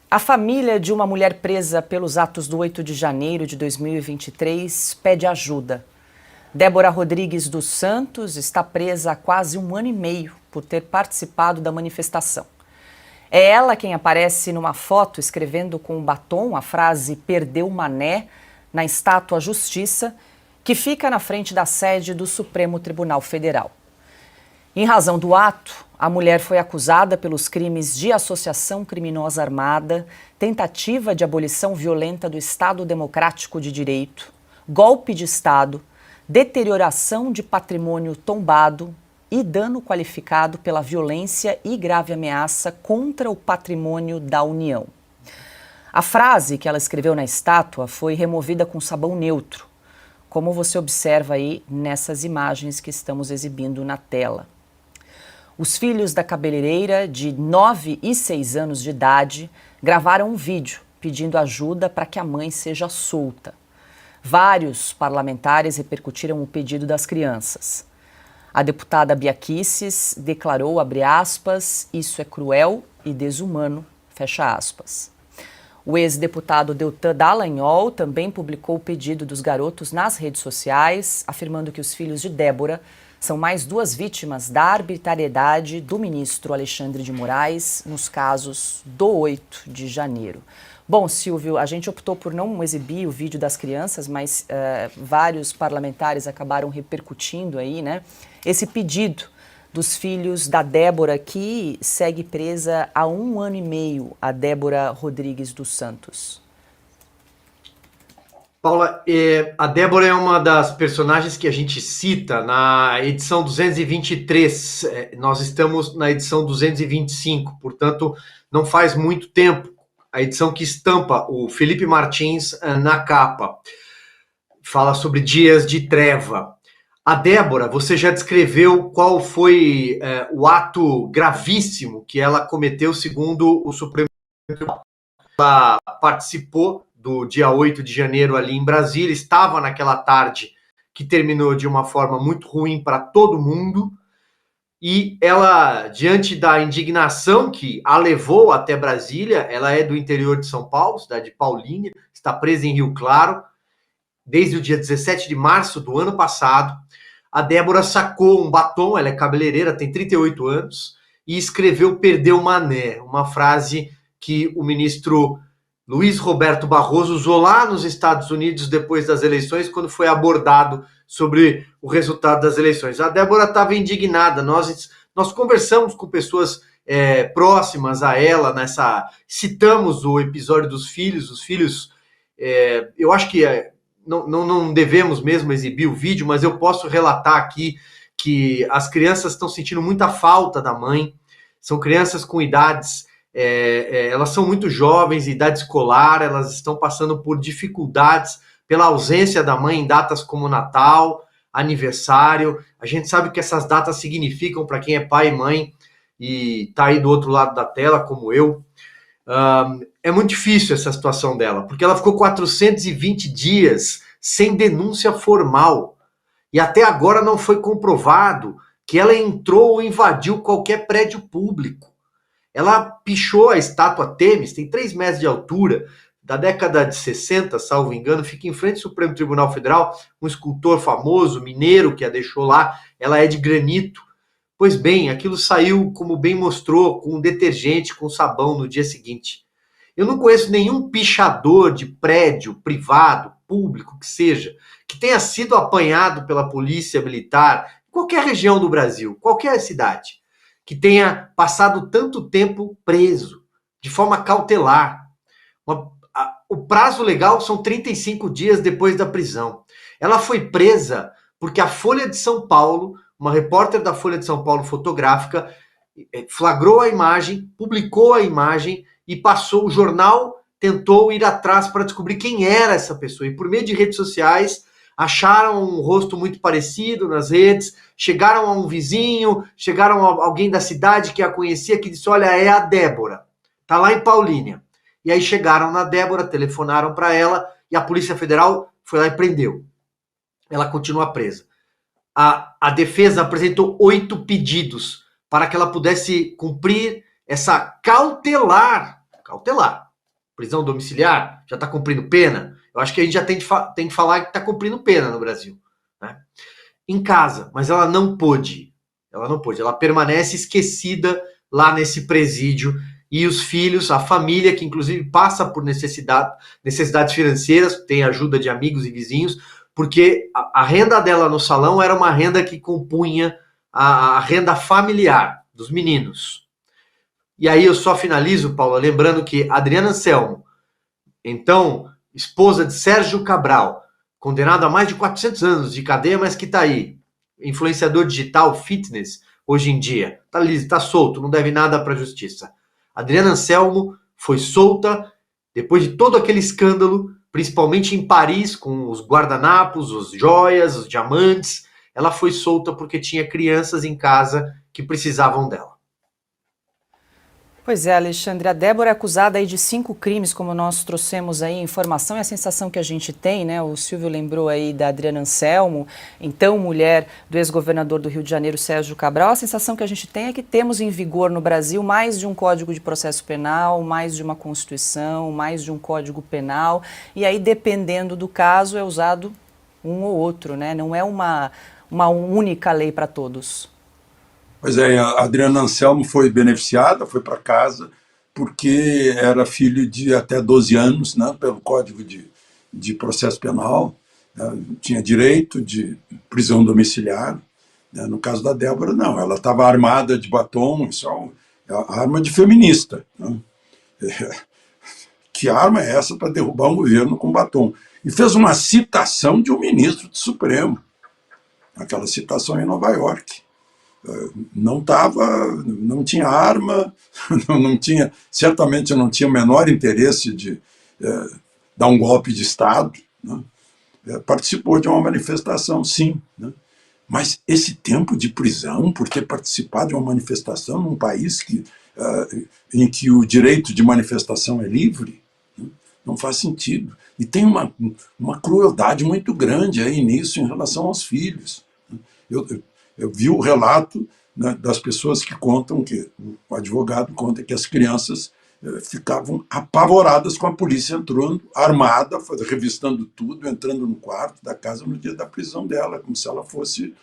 A família de uma mulher presa pelos atos do 8 de janeiro de 2023 pede ajuda. Débora Rodrigues dos Santos está presa há quase 1 ano e meio por ter participado da manifestação. É ela quem aparece numa foto escrevendo com um batom a frase "Perdeu Mané" na estátua Justiça, que fica na frente da sede do Supremo Tribunal Federal. Em razão do ato, a mulher foi acusada pelos crimes de associação criminosa armada, tentativa de abolição violenta do Estado Democrático de Direito, golpe de Estado, deterioração de patrimônio tombado e dano qualificado pela violência e grave ameaça contra o patrimônio da União. A frase que ela escreveu na estátua foi removida com sabão neutro, como você observa aí nessas imagens que estamos exibindo na tela. Os filhos da cabeleireira, de 9 e 6 anos de idade, gravaram um vídeo pedindo ajuda para que a mãe seja solta. Vários parlamentares repercutiram o pedido das crianças. A deputada Bia Kicis declarou, abre aspas, "Isso é cruel e desumano", fecha aspas. O ex-deputado Deltan Dallagnol também publicou o pedido dos garotos nas redes sociais, afirmando que os filhos de Débora são mais 2 vítimas da arbitrariedade do ministro Alexandre de Moraes nos casos do 8 de janeiro. Bom, Silvio, a gente optou por não exibir o vídeo das crianças, mas vários parlamentares acabaram repercutindo aí, né, esse pedido dos filhos da Débora, que segue presa há 1 ano e meio, a Débora Rodrigues dos Santos. Paula, a Débora é uma das personagens que a gente cita na edição 223. Nós estamos na edição 225, portanto, não faz muito tempo. A edição que estampa o Felipe Martins na capa. Fala sobre dias de treva. A Débora, você já descreveu qual foi o ato gravíssimo que ela cometeu segundo o Supremo Tribunal. Ela participou do dia 8 de janeiro ali em Brasília, estava naquela tarde que terminou de uma forma muito ruim para todo mundo, e ela, diante da indignação que a levou até Brasília, ela é do interior de São Paulo, cidade de Paulínia, está presa em Rio Claro, desde o dia 17 de março do ano passado. A Débora sacou um batom, ela é cabeleireira, tem 38 anos, e escreveu "Perdeu Mané", uma frase que o ministro Luiz Roberto Barroso usou lá nos Estados Unidos depois das eleições, quando foi abordado sobre o resultado das eleições. A Débora estava indignada, nós conversamos com pessoas próximas a ela, citamos o episódio dos filhos, os filhos, eu acho que não devemos mesmo exibir o vídeo, mas eu posso relatar aqui que as crianças estão sentindo muita falta da mãe, são crianças com idades, elas são muito jovens, idade escolar, elas estão passando por dificuldades pela ausência da mãe em datas como Natal, aniversário. A gente sabe o que essas datas significam para quem é pai e mãe e está aí do outro lado da tela, como eu. É muito difícil essa situação dela, porque ela ficou 420 dias sem denúncia formal e até agora não foi comprovado que ela entrou ou invadiu qualquer prédio público. Ela pichou a estátua Têmis, tem 3 metros de altura, da década de 60, salvo engano, fica em frente ao Supremo Tribunal Federal, um escultor famoso, mineiro, que a deixou lá. Ela é de granito. Pois bem, aquilo saiu, como bem mostrou, com detergente, com sabão no dia seguinte. Eu não conheço nenhum pichador de prédio privado, público, que seja, que tenha sido apanhado pela polícia militar, em qualquer região do Brasil, qualquer cidade, que tenha passado tanto tempo preso, de forma cautelar. O prazo legal são 35 dias depois da prisão. Ela foi presa porque a Folha de São Paulo, uma repórter da Folha de São Paulo fotográfica, flagrou a imagem, publicou a imagem e passou, o jornal tentou ir atrás para descobrir quem era essa pessoa. E por meio de redes sociais, acharam um rosto muito parecido nas redes, chegaram a um vizinho, chegaram a alguém da cidade que a conhecia, que disse: olha, é a Débora, tá lá em Paulínia. E aí chegaram na Débora, telefonaram para ela e a Polícia Federal foi lá e prendeu. Ela continua presa. A defesa apresentou 8 pedidos para que ela pudesse cumprir essa cautelar Prisão domiciliar? Já está cumprindo pena? Eu acho que a gente já tem que falar que está cumprindo pena no Brasil, né? Em casa, mas ela não pôde. Ela permanece esquecida lá nesse presídio, e os filhos, a família, que inclusive passa por necessidades financeiras, tem ajuda de amigos e vizinhos, porque a renda dela no salão era uma renda que compunha a renda familiar dos meninos. E aí eu só finalizo, Paula, lembrando que Adriana Anselmo, então esposa de Sérgio Cabral, condenado a mais de 400 anos de cadeia, mas que está aí, influenciador digital, fitness, hoje em dia, está liso, está solto, não deve nada para a justiça. Adriana Anselmo foi solta depois de todo aquele escândalo, principalmente em Paris, com os guardanapos, os joias, os diamantes. Ela foi solta porque tinha crianças em casa que precisavam dela. Pois é, Alexandre, a Débora é acusada aí de 5 crimes, como nós trouxemos aí informação, e a sensação que a gente tem, né, o Silvio lembrou aí da Adriana Anselmo, então mulher do ex-governador do Rio de Janeiro, Sérgio Cabral, a sensação que a gente tem é que temos em vigor no Brasil mais de um Código de Processo Penal, mais de uma Constituição, mais de um Código Penal, e aí dependendo do caso é usado um ou outro, né, não é uma única lei para todos. Pois é, a Adriana Anselmo foi beneficiada, foi para casa, porque era filho de até 12 anos, né, pelo Código de Processo Penal, né, tinha direito de prisão domiciliar. Né, no caso da Débora, não, ela estava armada de batom, isso é arma de feminista. Né. Que arma é essa para derrubar um governo com batom? E fez uma citação de um ministro do Supremo, aquela citação em Nova York. Não tinha arma, certamente não tinha o menor interesse de dar um golpe de Estado, né? Participou de uma manifestação, sim, né? Mas esse tempo de prisão por ter participado de uma manifestação num país em que o direito de manifestação é livre, né? Não faz sentido. E tem uma crueldade muito grande aí nisso em relação aos filhos. Eu vi o relato, né, das pessoas que contam, que o advogado conta que as crianças ficavam apavoradas com a polícia entrando, armada, revistando tudo, entrando no quarto da casa no dia da prisão dela, como se ela fosse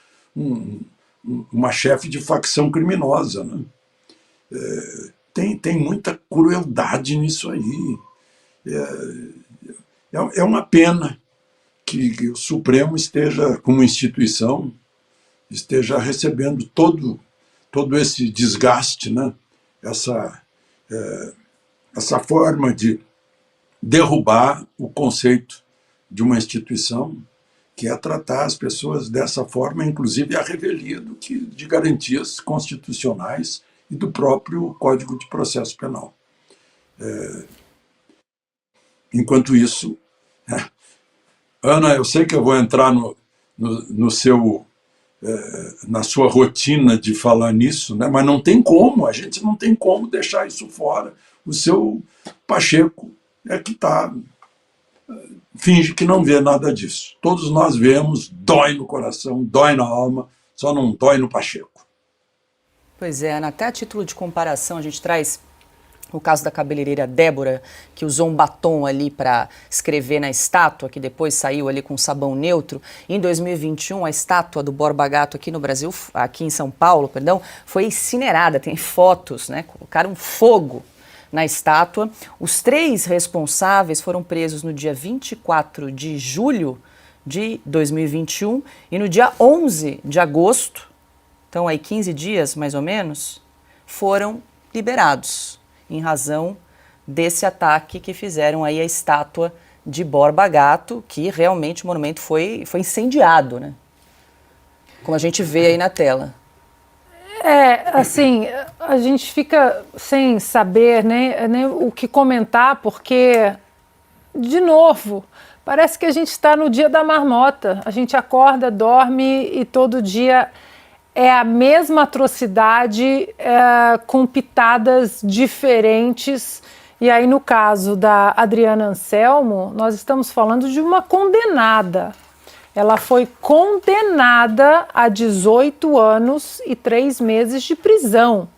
uma chefe de facção criminosa. Né? Tem muita crueldade nisso aí. É uma pena que o Supremo esteja, como instituição, esteja recebendo todo esse desgaste, né? Essa forma de derrubar o conceito de uma instituição que é tratar as pessoas dessa forma, inclusive a revelia de garantias constitucionais e do próprio Código de Processo Penal. Enquanto isso, Ana, eu sei que eu vou entrar na sua rotina de falar nisso, né? Mas não tem como, a gente não tem como deixar isso fora. O seu Pacheco é que finge que não vê nada disso. Todos nós vemos, dói no coração, dói na alma, só não dói no Pacheco. Pois é, Ana, até a título de comparação a gente traz o caso da cabeleireira Débora, que usou um batom ali para escrever na estátua, que depois saiu ali com sabão neutro. Em 2021, a estátua do Borba Gato aqui no Brasil, aqui em São Paulo, perdão, foi incinerada, tem fotos, né? Colocaram fogo na estátua. Os 3 responsáveis foram presos no dia 24 de julho de 2021 e no dia 11 de agosto, então aí 15 dias mais ou menos, foram liberados em razão desse ataque que fizeram aí a estátua de Borba Gato, que realmente o monumento foi incendiado, né? Como a gente vê aí na tela. Assim, a gente fica sem saber nem o que comentar, porque, de novo, parece que a gente está no dia da marmota. A gente acorda, dorme e todo dia é a mesma atrocidade com pitadas diferentes. E aí, no caso da Adriana Anselmo, nós estamos falando de uma condenada. Ela foi condenada a 18 anos e 3 meses de prisão.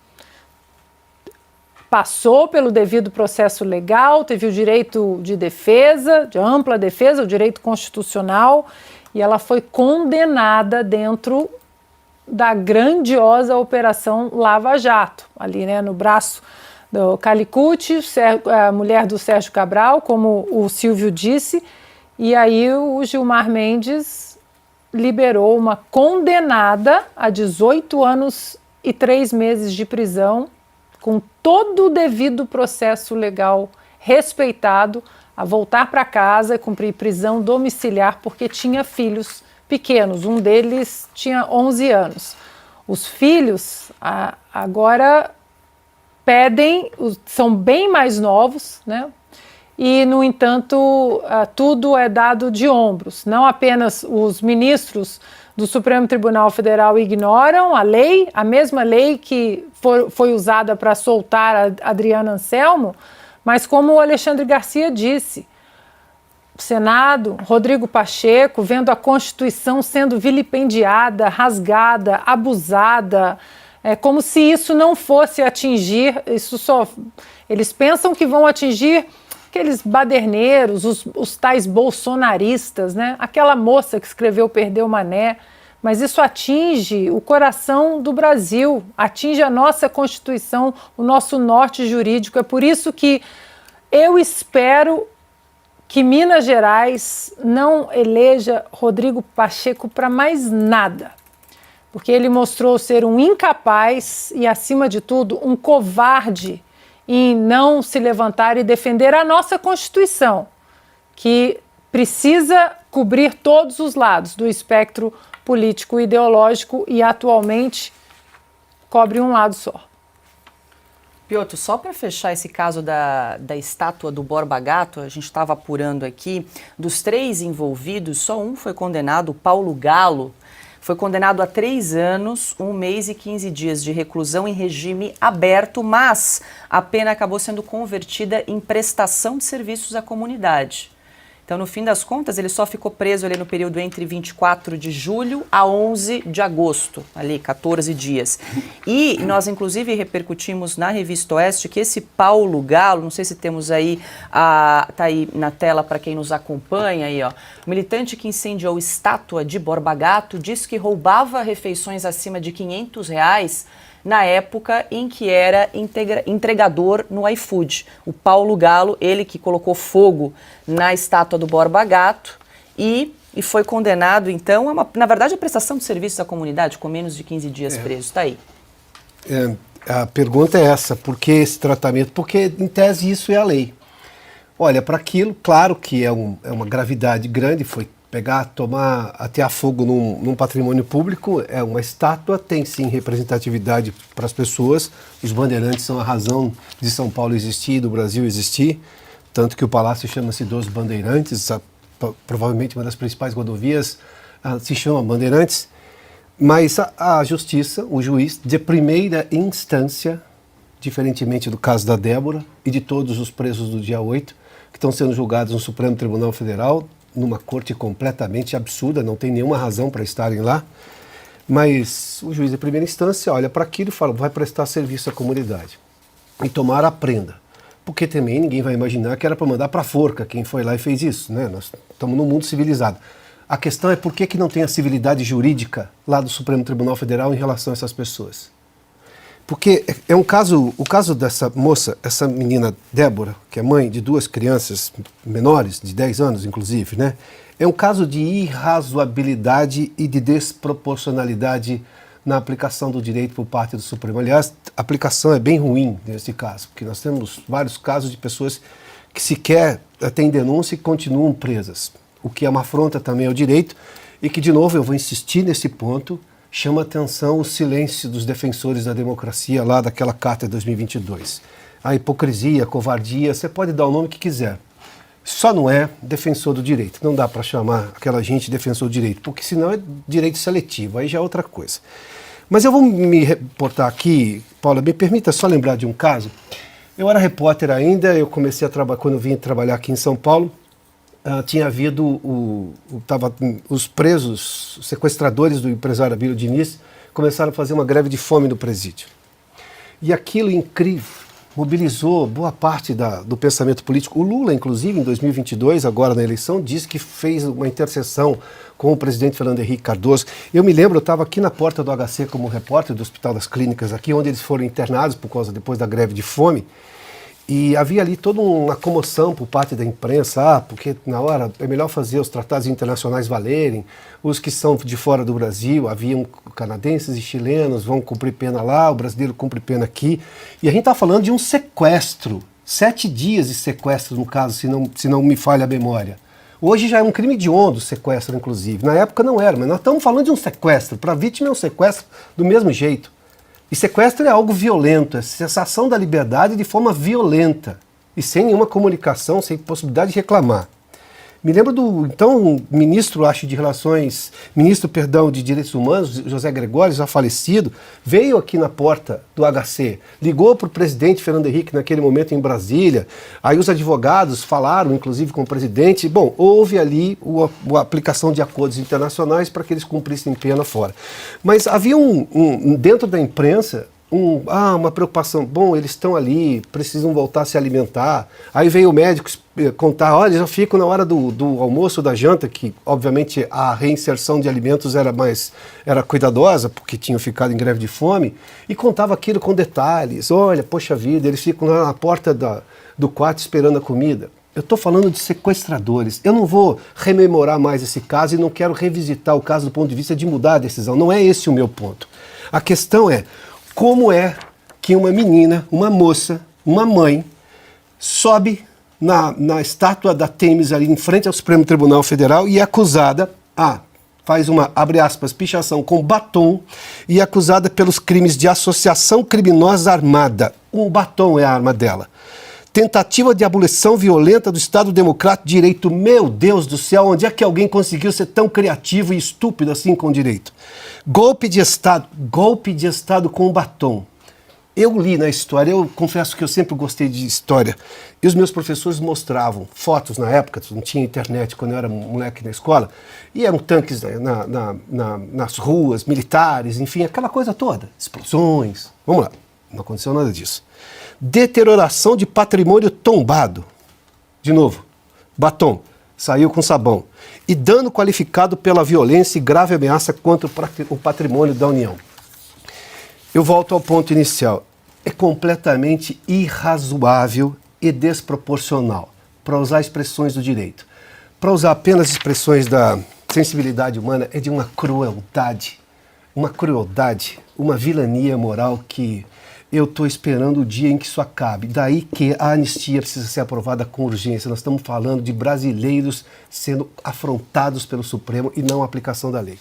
passou pelo devido processo legal, teve o direito de defesa, de ampla defesa, o direito constitucional, e ela foi condenada dentro da grandiosa Operação Lava Jato, ali, né, no braço do Calicut, a mulher do Sérgio Cabral, como o Silvio disse, e aí o Gilmar Mendes liberou uma condenada a 18 anos e 3 meses de prisão, com todo o devido processo legal respeitado, a voltar para casa e cumprir prisão domiciliar porque tinha filhos pequenos. Um deles tinha 11 anos. Os filhos agora pedem, são bem mais novos, né? E, no entanto, tudo é dado de ombros. Não apenas os ministros do Supremo Tribunal Federal ignoram a lei, a mesma lei que foi usada para soltar a Adriana Anselmo, mas como o Alexandre Garcia disse, o Senado, Rodrigo Pacheco, vendo a Constituição sendo vilipendiada, rasgada, abusada, como se isso não fosse atingir, eles pensam que vão atingir aqueles baderneiros, os tais bolsonaristas, né? Aquela moça que escreveu Perdeu Mané, mas isso atinge o coração do Brasil, atinge a nossa Constituição, o nosso norte jurídico. É por isso que eu espero que Minas Gerais não eleja Rodrigo Pacheco para mais nada, porque ele mostrou ser um incapaz e, acima de tudo, um covarde em não se levantar e defender a nossa Constituição, que precisa cobrir todos os lados do espectro político e ideológico e atualmente cobre um lado só. Piotr, só para fechar esse caso da estátua do Borba Gato, a gente estava apurando aqui, dos 3 envolvidos, só um foi condenado, o Paulo Galo, foi condenado a 3 anos, 1 mês e 15 dias de reclusão em regime aberto, mas a pena acabou sendo convertida em prestação de serviços à comunidade. Então, no fim das contas, ele só ficou preso ali no período entre 24 de julho a 11 de agosto, ali 14 dias. E nós, inclusive, repercutimos na Revista Oeste que esse Paulo Galo, não sei se temos aí, tá aí na tela para quem nos acompanha, aí, ó, militante que incendiou estátua de Borba Gato, disse que roubava refeições acima de R$500 na época em que era entregador no iFood. O Paulo Galo, ele que colocou fogo na estátua do Borba Gato e foi condenado, então, na verdade, a prestação de serviços à comunidade, com menos de 15 dias preso. Está aí. A pergunta é essa, por que esse tratamento? Porque, em tese, isso é a lei. Olha, para aquilo, claro que é uma gravidade grande, foi pegar, tomar, atear fogo num patrimônio público, é uma estátua, tem sim representatividade para as pessoas, os bandeirantes são a razão de São Paulo existir, do Brasil existir, tanto que o palácio chama-se dos Bandeirantes, provavelmente uma das principais rodovias se chama Bandeirantes, mas a justiça, o juiz de primeira instância, diferentemente do caso da Débora e de todos os presos do dia 8, que estão sendo julgados no Supremo Tribunal Federal, numa corte completamente absurda, não tem nenhuma razão para estarem lá, mas o juiz de primeira instância olha para aquilo e fala, vai prestar serviço à comunidade. E tomara a prenda, porque também ninguém vai imaginar que era para mandar para a forca quem foi lá e fez isso, né? Nós estamos num mundo civilizado. A questão é por que não tem a civilidade jurídica lá do Supremo Tribunal Federal em relação a essas pessoas. Porque é o caso dessa moça, essa menina Débora, que é mãe de 2 crianças menores, de 10 anos inclusive, né? É um caso de irrazoabilidade e de desproporcionalidade na aplicação do direito por parte do Supremo. Aliás, a aplicação é bem ruim nesse caso, porque nós temos vários casos de pessoas que sequer têm denúncia e continuam presas, o que é uma afronta também ao direito e que, de novo, eu vou insistir nesse ponto, chama atenção o silêncio dos defensores da democracia lá daquela Carta de 2022. A hipocrisia, a covardia, você pode dar o nome que quiser. Só não é defensor do direito. Não dá para chamar aquela gente de defensor do direito, porque senão é direito seletivo, aí já é outra coisa. Mas eu vou me reportar aqui, Paula, me permita só lembrar de um caso. Eu era repórter ainda, eu comecei a trabalhar, quando eu vim trabalhar aqui em São Paulo, tinha havido os presos, os sequestradores do empresário Abílio Diniz, começaram a fazer uma greve de fome no presídio. E aquilo incrível, mobilizou boa parte do pensamento político. O Lula, inclusive, em 2022, agora na eleição, disse que fez uma interseção com o presidente Fernando Henrique Cardoso. Eu me lembro, eu estava aqui na porta do HC como repórter do Hospital das Clínicas, aqui onde eles foram internados depois da greve de fome. E havia ali toda uma comoção por parte da imprensa, porque na hora é melhor fazer os tratados internacionais valerem, os que são de fora do Brasil, haviam canadenses e chilenos, vão cumprir pena lá, o brasileiro cumpre pena aqui. E a gente está falando de um sequestro, 7 dias de sequestro no caso, se não me falha a memória. Hoje já é um crime hediondo o sequestro, inclusive. Na época não era, mas nós estamos falando de um sequestro. Para a vítima é um sequestro do mesmo jeito. E sequestro é algo violento, é cessação da liberdade de forma violenta e sem nenhuma comunicação, sem possibilidade de reclamar. Me lembro do então ministro de Direitos Humanos, José Gregório, já falecido, veio aqui na porta do HC, ligou para o presidente Fernando Henrique naquele momento em Brasília, aí os advogados falaram, inclusive com o presidente, bom, houve ali a aplicação de acordos internacionais para que eles cumprissem pena fora. Mas havia dentro da imprensa, uma preocupação, bom, eles estão ali, precisam voltar a se alimentar. Aí veio o médico contar, olha, já fico na hora do almoço, da janta, que obviamente a reinserção de alimentos era cuidadosa, porque tinham ficado em greve de fome, e contava aquilo com detalhes, olha, poxa vida, eles ficam lá na porta do quarto esperando a comida. Eu estou falando de sequestradores. Eu não vou rememorar mais esse caso e não quero revisitar o caso do ponto de vista de mudar a decisão. Não é esse o meu ponto. A questão é, como é que uma menina, uma moça, uma mãe, sobe na estátua da Têmis ali em frente ao Supremo Tribunal Federal e é acusada, faz uma, abre aspas, pichação com batom e é acusada pelos crimes de associação criminosa armada. Um batom é a arma dela. Tentativa de abolição violenta do Estado Democrático de Direito. Meu Deus do céu, onde é que alguém conseguiu ser tão criativo e estúpido assim com o direito? Golpe de Estado com batom. Eu li na história, eu confesso que eu sempre gostei de história, e os meus professores mostravam fotos na época, não tinha internet quando eu era moleque na escola, e eram tanques nas ruas, militares, enfim, aquela coisa toda, explosões. Vamos lá, não aconteceu nada disso. Deterioração de patrimônio tombado. De novo, batom, saiu com sabão. E dano qualificado pela violência e grave ameaça contra o patrimônio da União. Eu volto ao ponto inicial. É completamente irrazoável e desproporcional, para usar expressões do direito. Para usar apenas expressões da sensibilidade humana, é de uma crueldade, uma vilania moral que eu estou esperando o dia em que isso acabe. Daí que a anistia precisa ser aprovada com urgência. Nós estamos falando de brasileiros sendo afrontados pelo Supremo e não a aplicação da lei.